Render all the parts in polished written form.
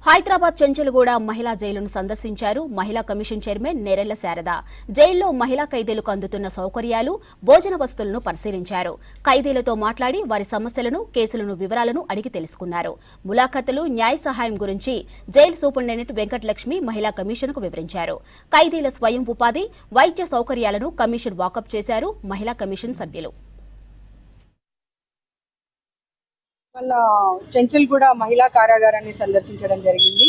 హైదరాబాద్ చెంచల్గూడ మహిళా జైలును సందర్శించారు మహిళా కమిషన్ చైర్మన్ నేరెళ్ల శారద. జైల్లో మహిళా ఖైదీలకు అందుతున్న సౌకర్యాలు, భోజన వస్తువులను పరిశీలించారు. ఖైదీలతో మాట్లాడి వారి సమస్యలను, కేసులను వివరాలను అడిగి తెలుసుకున్నారు. ములాఖతులు, న్యాయ సహాయం గురించి జైలు సూపరింటెండెంట్ వెంకటలక్ష్మి మహిళా కమిషన్కు వివరించారు. ఖైదీల స్వయం ఉపాధి, వైద్య సౌకర్యాలను కమిషన్ వాకప్ చేశారు మహిళా కమిషన్ సభ్యులు. చెంచల్గూడ మహిళా కారాగారాన్ని సందర్శించడం జరిగింది.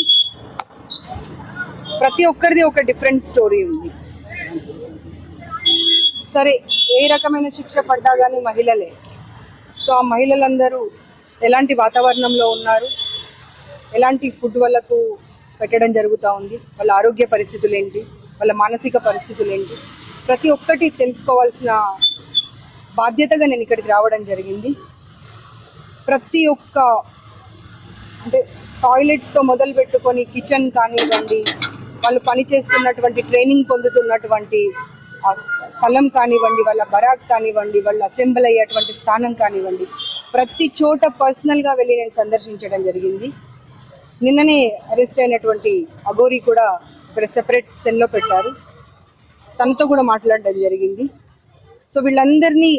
ప్రతి ఒక్కరిది ఒక డిఫరెంట్ స్టోరీ ఉంది. సరే, ఏ రకమైన శిక్ష పడ్డా కానీ మహిళలే. సో ఆ మహిళలందరూ ఎలాంటి వాతావరణంలో ఉన్నారు, ఎలాంటి ఫుడ్ వాళ్ళకు పెట్టడం జరుగుతూ ఉంది, వాళ్ళ ఆరోగ్య పరిస్థితులు ఏంటి, వాళ్ళ మానసిక పరిస్థితులు ఏంటి, ప్రతి ఒక్కటి తెలుసుకోవాల్సిన బాధ్యతగా నేను ఇక్కడికి రావడం జరిగింది. ప్రతి ఒక్క అంటే టాయిలెట్స్తో మొదలు పెట్టుకొని కిచెన్ కానివ్వండి, వాళ్ళు పనిచేస్తున్నటువంటి ట్రైనింగ్ పొందుతున్నటువంటి ఆ స్థలం కానివ్వండి, వాళ్ళ బరాక్ కానివ్వండి, వాళ్ళు అసెంబ్లీ అయ్యేటువంటి స్థానం కానివ్వండి, ప్రతి చోట పర్సనల్గా వెళ్ళి నేను సందర్శించడం జరిగింది. నిన్ననే అరెస్ట్ అయినటువంటి అఘోరి కూడా ఇక్కడ సెపరేట్ సెల్లో పెట్టారు, తనతో కూడా మాట్లాడడం జరిగింది. సో వీళ్ళందరినీ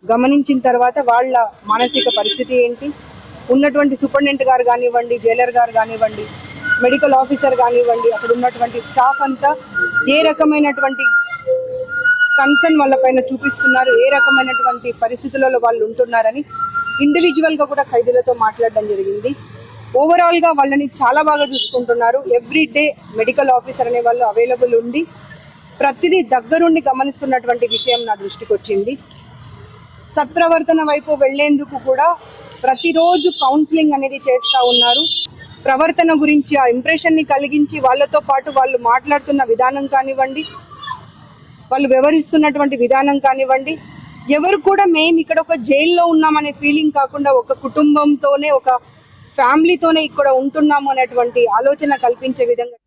గమనించిన తర్వాత వాళ్ళ మానసిక పరిస్థితి ఏంటి, ఉన్నటువంటి సూపరింటెండెంట్ గారు కానివ్వండి, జైలర్ గారు కానివ్వండి, మెడికల్ ఆఫీసర్ కానివ్వండి, అక్కడ ఉన్నటువంటి స్టాఫ్ అంతా ఏ రకమైనటువంటి కన్సర్న్ వాళ్ళ పైన చూపిస్తున్నారు, ఏ రకమైనటువంటి పరిస్థితులలో వాళ్ళు ఉంటున్నారని ఇండివిజువల్గా కూడా ఖైదీలతో మాట్లాడడం జరిగింది. ఓవరాల్గా వాళ్ళని చాలా బాగా చూసుకుంటున్నారు. ఎవ్రీ డే మెడికల్ ఆఫీసర్ అనే వాళ్ళు అవైలబుల్ ఉండి ప్రతిదీ దగ్గరుండి గమనిస్తున్నటువంటి విషయం నా దృష్టికి వచ్చింది. సత్ప్రవర్తన వైపు వెళ్లేందుకు కూడా ప్రతిరోజు కౌన్సిలింగ్ అనేది చేస్తూ ఉన్నారు. ప్రవర్తన గురించి ఆ ఇంప్రెషన్ని కలిగించి వాళ్ళతో పాటు వాళ్ళు మాట్లాడుతున్న విధానం కానివ్వండి, వాళ్ళు వ్యవహరిస్తున్నటువంటి విధానం కానివ్వండి, ఎవరు కూడా మేము ఇక్కడ ఒక జైల్లో ఉన్నామనే ఫీలింగ్ కాకుండా ఒక కుటుంబంతోనే, ఒక ఫ్యామిలీతోనే ఇక్కడ ఉంటున్నాము అనేటువంటి ఆలోచన కల్పించే విధంగా